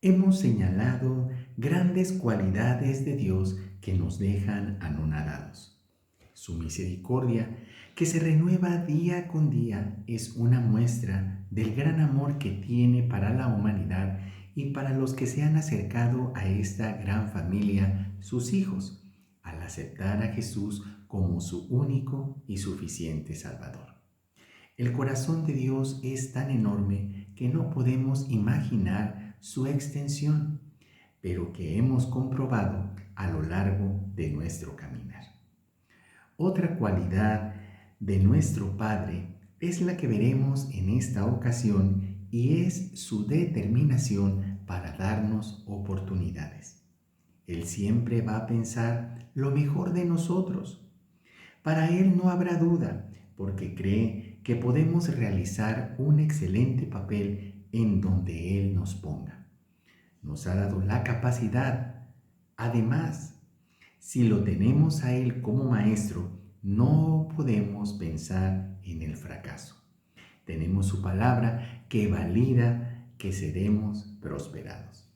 Hemos señalado grandes cualidades de Dios que nos dejan anonadados. Su misericordia, que se renueva día con día, es una muestra del gran amor que tiene para la humanidad y para los que se han acercado a esta gran familia, sus hijos, al aceptar a Jesús como su único y suficiente Salvador. El corazón de Dios es tan enorme que no podemos imaginar su extensión, pero que hemos comprobado a lo largo de nuestro caminar. Otra cualidad de nuestro Padre es la que veremos en esta ocasión y es su determinación para darnos oportunidades. Él siempre va a pensar lo mejor de nosotros. Para Él no habrá duda, porque cree que podemos realizar un excelente papel en donde Él nos ponga. Nos ha dado la capacidad. Además, si lo tenemos a Él como maestro, no podemos pensar en el fracaso. Tenemos su palabra que valida que seremos prosperados.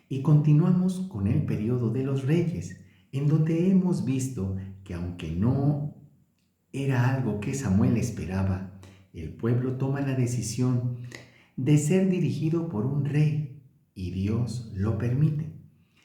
Y continuamos con el periodo de los reyes, en donde hemos visto que aunque no era algo que Samuel esperaba, el pueblo toma la decisión de ser dirigido por un rey y Dios lo permite.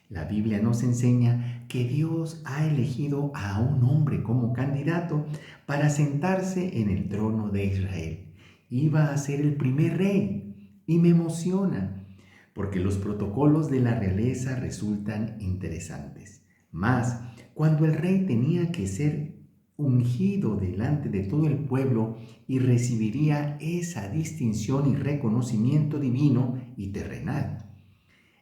La Biblia nos enseña que Dios ha elegido a un hombre como candidato para sentarse en el trono de Israel. Iba a ser el primer rey y me emociona porque los protocolos de la realeza resultan interesantes. Mas, cuando el rey tenía que ser ungido delante de todo el pueblo y recibiría esa distinción y reconocimiento divino y terrenal.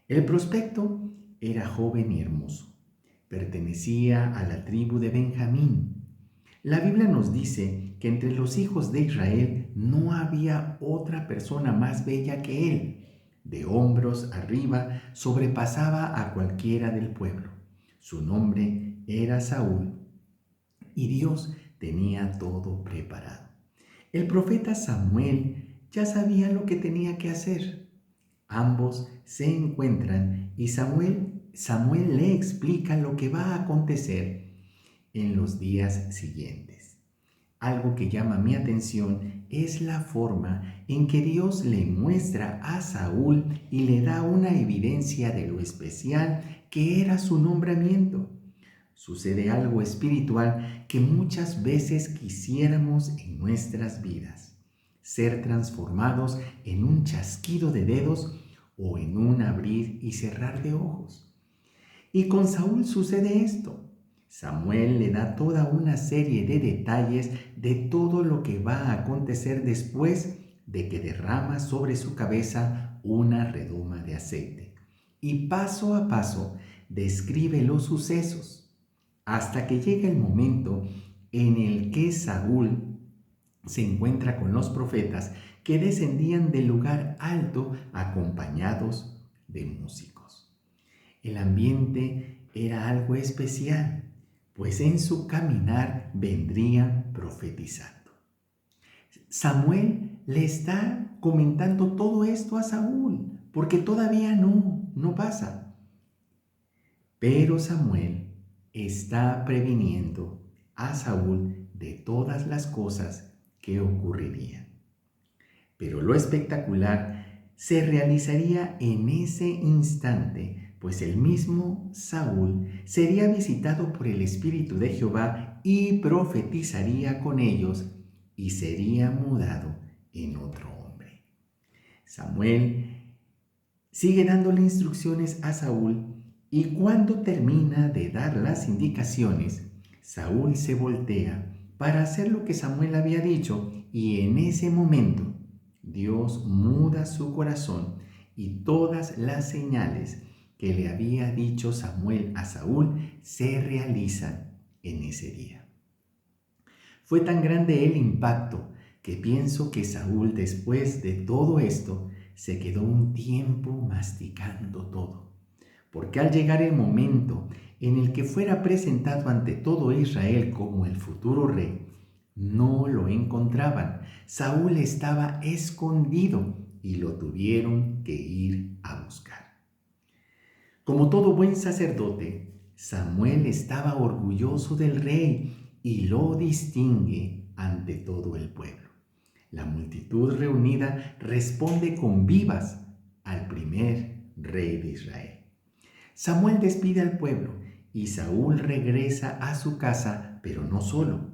El prospecto era joven y hermoso. Pertenecía a la tribu de Benjamín. La Biblia nos dice que entre los hijos de Israel no había otra persona más bella que él. De hombros arriba sobrepasaba a cualquiera del pueblo. Su nombre era Saúl y Dios tenía todo preparado. El profeta Samuel ya sabía lo que tenía que hacer. Ambos se encuentran y Samuel le explica lo que va a acontecer en los días siguientes. Algo que llama mi atención es la forma en que Dios le muestra a Saúl y le da una evidencia de lo especial que era su nombramiento. Sucede algo espiritual que muchas veces quisiéramos en nuestras vidas: ser transformados en un chasquido de dedos o en un abrir y cerrar de ojos. Y con Saúl sucede esto. Samuel le da toda una serie de detalles de todo lo que va a acontecer después de que derrama sobre su cabeza una redoma de aceite. Y paso a paso describe los sucesos, hasta que llega el momento en el que Saúl se encuentra con los profetas que descendían del lugar alto acompañados de músicos. El ambiente era algo especial, pues en su caminar vendrían profetizando. Samuel le está comentando todo esto a Saúl, porque todavía no pasa. Pero Samuel está previniendo a Saúl de todas las cosas que ocurrirían. Pero lo espectacular se realizaría en ese instante, pues el mismo Saúl sería visitado por el Espíritu de Jehová y profetizaría con ellos y sería mudado en otro hombre. Samuel sigue dándole instrucciones a Saúl y cuando termina de dar las indicaciones, Saúl se voltea para hacer lo que Samuel había dicho y en ese momento Dios muda su corazón y todas las señales que le había dicho Samuel a Saúl se realizan en ese día. Fue tan grande el impacto que pienso que Saúl, después de todo esto, se quedó un tiempo masticando todo, porque al llegar el momento en el que fuera presentado ante todo Israel como el futuro rey, no lo encontraban. Saúl estaba escondido y lo tuvieron que ir a buscar. Como todo buen sacerdote, Samuel estaba orgulloso del rey y lo distingue ante todo el pueblo. La multitud reunida responde con vivas al primer rey de Israel. Samuel despide al pueblo y Saúl regresa a su casa, pero no solo.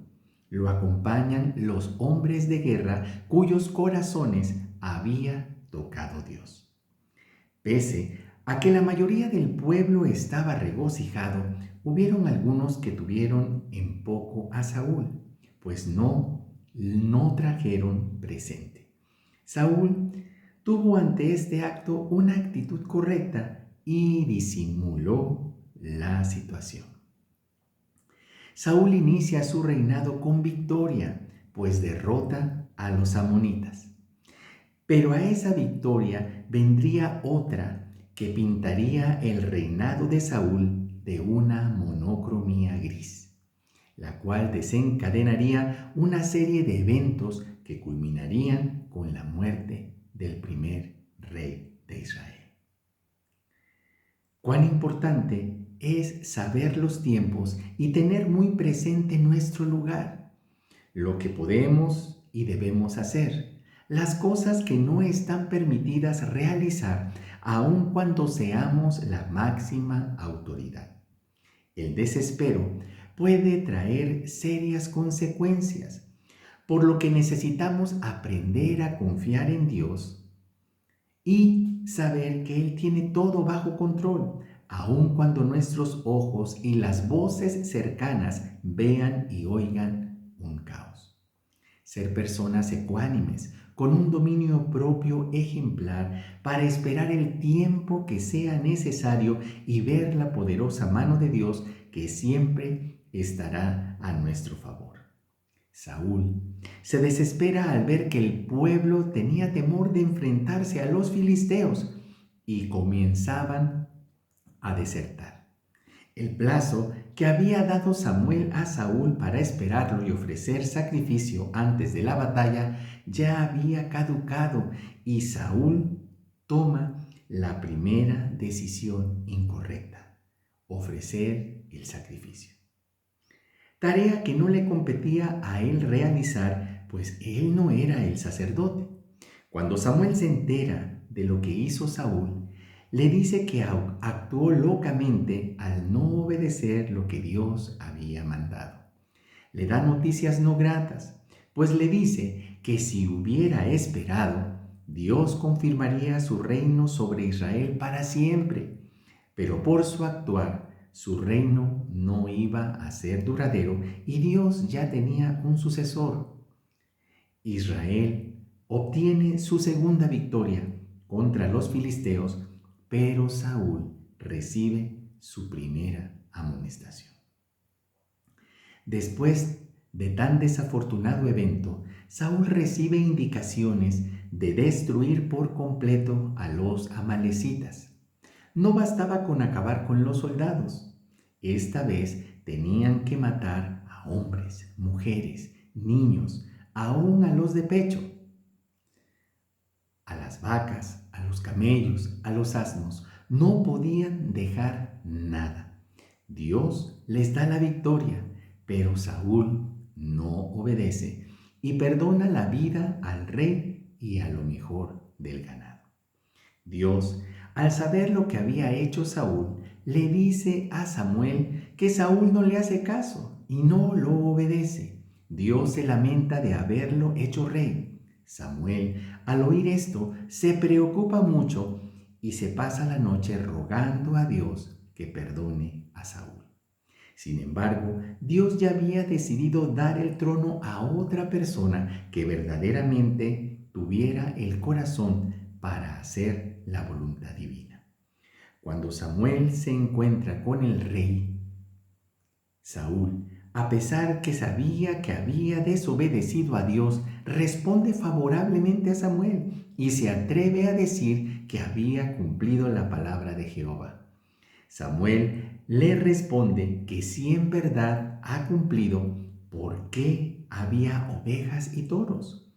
Lo acompañan los hombres de guerra cuyos corazones había tocado Dios. Pese a que la mayoría del pueblo estaba regocijado, hubieron algunos que tuvieron en poco a Saúl, pues no trajeron presente. Saúl tuvo ante este acto una actitud correcta y disimuló la situación. Saúl inicia su reinado con victoria, pues derrota a los amonitas. Pero a esa victoria vendría otra que pintaría el reinado de Saúl de una monocromía gris, la cual desencadenaría una serie de eventos que culminarían con la muerte del primer rey de Israel. Cuán importante es saber los tiempos y tener muy presente nuestro lugar, lo que podemos y debemos hacer, las cosas que no están permitidas realizar aun cuando seamos la máxima autoridad. El desespero puede traer serias consecuencias, por lo que necesitamos aprender a confiar en Dios y saber que Él tiene todo bajo control, aun cuando nuestros ojos y las voces cercanas vean y oigan un caos. Ser personas ecuánimes, con un dominio propio ejemplar para esperar el tiempo que sea necesario y ver la poderosa mano de Dios que siempre estará a nuestro favor. Saúl se desespera al ver que el pueblo tenía temor de enfrentarse a los filisteos y comenzaban a desertar. El plazo que había dado Samuel a Saúl para esperarlo y ofrecer sacrificio antes de la batalla ya había caducado y Saúl toma la primera decisión incorrecta: ofrecer el sacrificio. Tarea que no le competía a él realizar, pues él no era el sacerdote. Cuando Samuel se entera de lo que hizo Saúl, le dice que actuó locamente al no obedecer lo que Dios había mandado. Le da noticias no gratas, pues le dice que si hubiera esperado, Dios confirmaría su reino sobre Israel para siempre. Pero por su actuar, su reino no iba a ser duradero y Dios ya tenía un sucesor. Israel obtiene su segunda victoria contra los filisteos, pero Saúl recibe su primera amonestación. Después de tan desafortunado evento, Saúl recibe indicaciones de destruir por completo a los amalecitas. No bastaba con acabar con los soldados. Esta vez tenían que matar a hombres, mujeres, niños, aún a los de pecho, a las vacas, a los camellos, a los asnos. No podían dejar nada. Dios les da la victoria, pero Saúl no obedece y perdona la vida al rey y a lo mejor del ganado. Dios, al saber lo que había hecho Saúl, le dice a Samuel que Saúl no le hace caso y no lo obedece. Dios se lamenta de haberlo hecho rey. Samuel, al oír esto, se preocupa mucho y se pasa la noche rogando a Dios que perdone a Saúl. Sin embargo, Dios ya había decidido dar el trono a otra persona que verdaderamente tuviera el corazón para hacer la voluntad divina. Cuando Samuel se encuentra con el rey, Saúl, a pesar que sabía que había desobedecido a Dios, responde favorablemente a Samuel y se atreve a decir que había cumplido la palabra de Jehová. Samuel le responde que si en verdad ha cumplido, ¿por qué había ovejas y toros?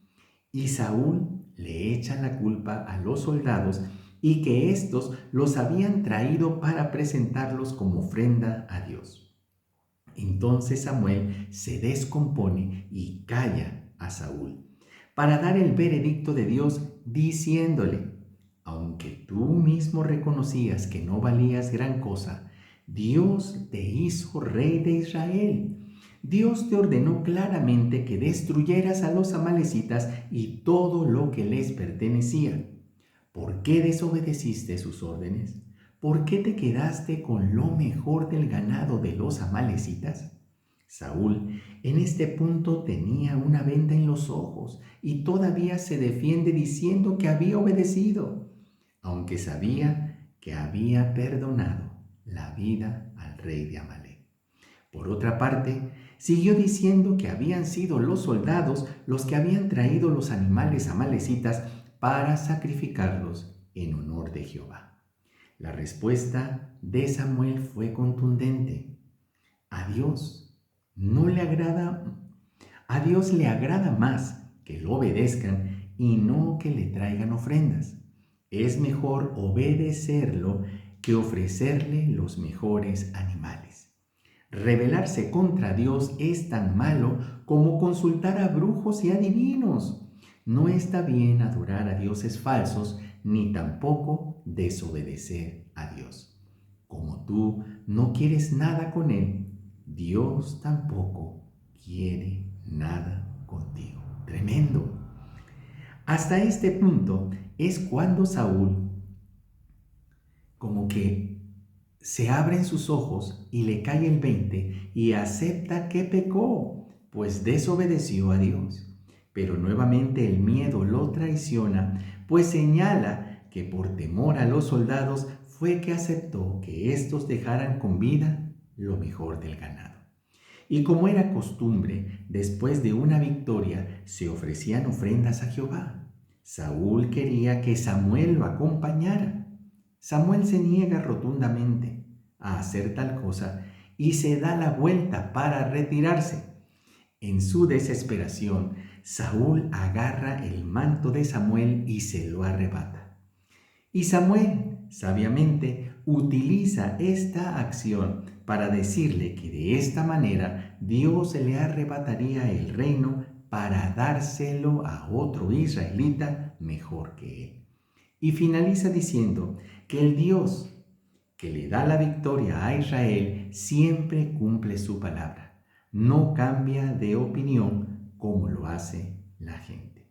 Y Saúl le echa la culpa a los soldados y que éstos los habían traído para presentarlos como ofrenda a Dios. Entonces Samuel se descompone y calla a Saúl para dar el veredicto de Dios diciéndole: aunque tú mismo reconocías que no valías gran cosa, Dios te hizo rey de Israel. Dios te ordenó claramente que destruyeras a los amalecitas y todo lo que les pertenecía. ¿Por qué desobedeciste sus órdenes? ¿Por qué te quedaste con lo mejor del ganado de los amalecitas? Saúl en este punto tenía una venda en los ojos y todavía se defiende diciendo que había obedecido, aunque sabía que había perdonado la vida al rey de Amalec. Por otra parte, siguió diciendo que habían sido los soldados los que habían traído los animales amalecitas para sacrificarlos en honor de Jehová. La respuesta de Samuel fue contundente. A Dios no le agrada, a Dios le agrada más que lo obedezcan y no que le traigan ofrendas. Es mejor obedecerlo que ofrecerle los mejores animales. Rebelarse contra Dios es tan malo como consultar a brujos y adivinos. No está bien adorar a dioses falsos, ni tampoco desobedecer a Dios. Como tú no quieres nada con Él, Dios tampoco quiere nada contigo. Tremendo. Hasta este punto es cuando Saúl como que se abren sus ojos y le cae el 20 y acepta que pecó, pues desobedeció a Dios. Pero nuevamente el miedo lo traiciona, pues señala que por temor a los soldados fue que aceptó que éstos dejaran con vida lo mejor del ganado. Y como era costumbre, después de una victoria se ofrecían ofrendas a Jehová. Saúl quería que Samuel lo acompañara. Samuel se niega rotundamente a hacer tal cosa y se da la vuelta para retirarse. En su desesperación, Saúl agarra el manto de Samuel y se lo arrebata. Y Samuel, sabiamente, utiliza esta acción para decirle que de esta manera Dios le arrebataría el reino para dárselo a otro israelita mejor que él. Y finaliza diciendo que el Dios que le da la victoria a Israel siempre cumple su palabra, no cambia de opinión como lo hace la gente.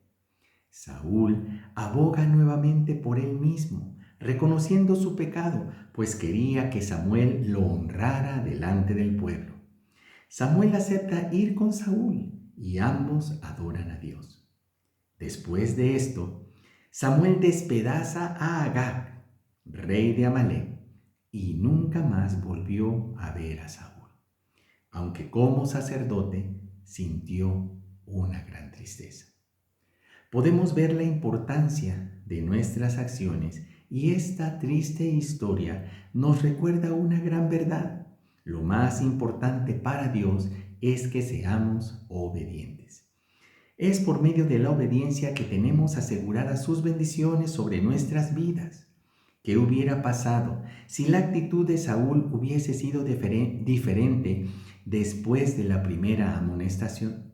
Saúl aboga nuevamente por él mismo, reconociendo su pecado, pues quería que Samuel lo honrara delante del pueblo. Samuel acepta ir con Saúl y ambos adoran a Dios. Después de esto, Samuel despedaza a Agag, rey de Amalec, y nunca más volvió a ver a Saúl, aunque como sacerdote sintió una gran tristeza. Podemos ver la importancia de nuestras acciones y esta triste historia nos recuerda una gran verdad. Lo más importante para Dios es que seamos obedientes. Es por medio de la obediencia que tenemos aseguradas sus bendiciones sobre nuestras vidas. ¿Qué hubiera pasado si la actitud de Saúl hubiese sido diferente después de la primera amonestación?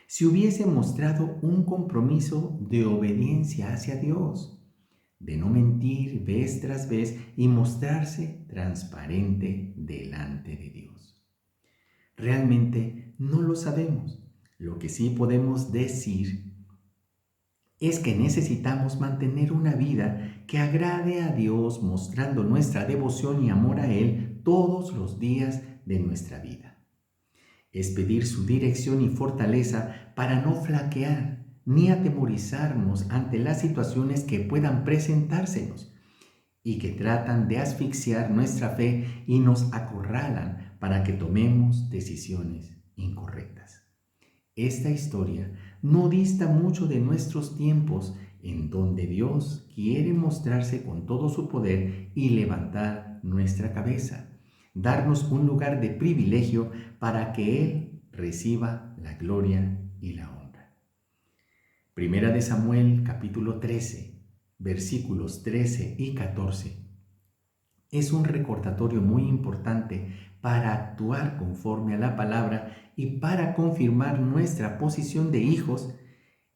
Si hubiese mostrado un compromiso de obediencia hacia Dios, de no mentir vez tras vez y mostrarse transparente delante de Dios. Realmente no lo sabemos. Lo que sí podemos decir es que necesitamos mantener una vida que agrade a Dios, mostrando nuestra devoción y amor a Él todos los días de nuestra vida. Es pedir su dirección y fortaleza para no flaquear ni atemorizarnos ante las situaciones que puedan presentársenos y que tratan de asfixiar nuestra fe y nos acorralan para que tomemos decisiones incorrectas. Esta historia no dista mucho de nuestros tiempos en donde Dios quiere mostrarse con todo su poder y levantar nuestra cabeza, darnos un lugar de privilegio para que Él reciba la gloria y la honra. Primera de Samuel, capítulo 13, versículos 13 y 14. Es un recordatorio muy importante para actuar conforme a la palabra y para confirmar nuestra posición de hijos.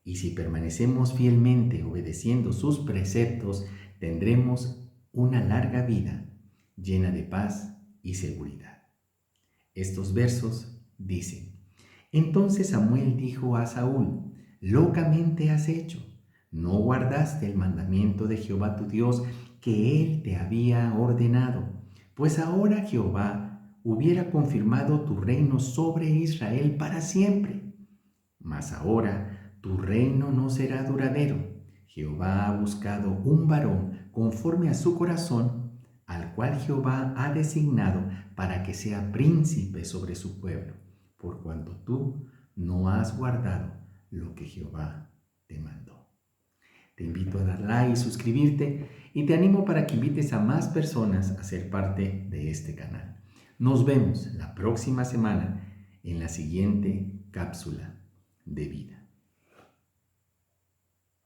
Y si permanecemos fielmente obedeciendo sus preceptos, tendremos una larga vida llena de paz y seguridad. Estos versos dicen: Entonces Samuel dijo a Saúl: Locamente has hecho. No guardaste el mandamiento de Jehová tu Dios que él te había ordenado. Pues ahora Jehová hubiera confirmado tu reino sobre Israel para siempre. Mas ahora tu reino no será duradero. Jehová ha buscado un varón conforme a su corazón, al cual Jehová ha designado para que sea príncipe sobre su pueblo, por cuanto tú no has guardado lo que Jehová te mandó. Te invito a dar like y suscribirte y te animo para que invites a más personas a ser parte de este canal. Nos vemos la próxima semana en la siguiente cápsula de vida.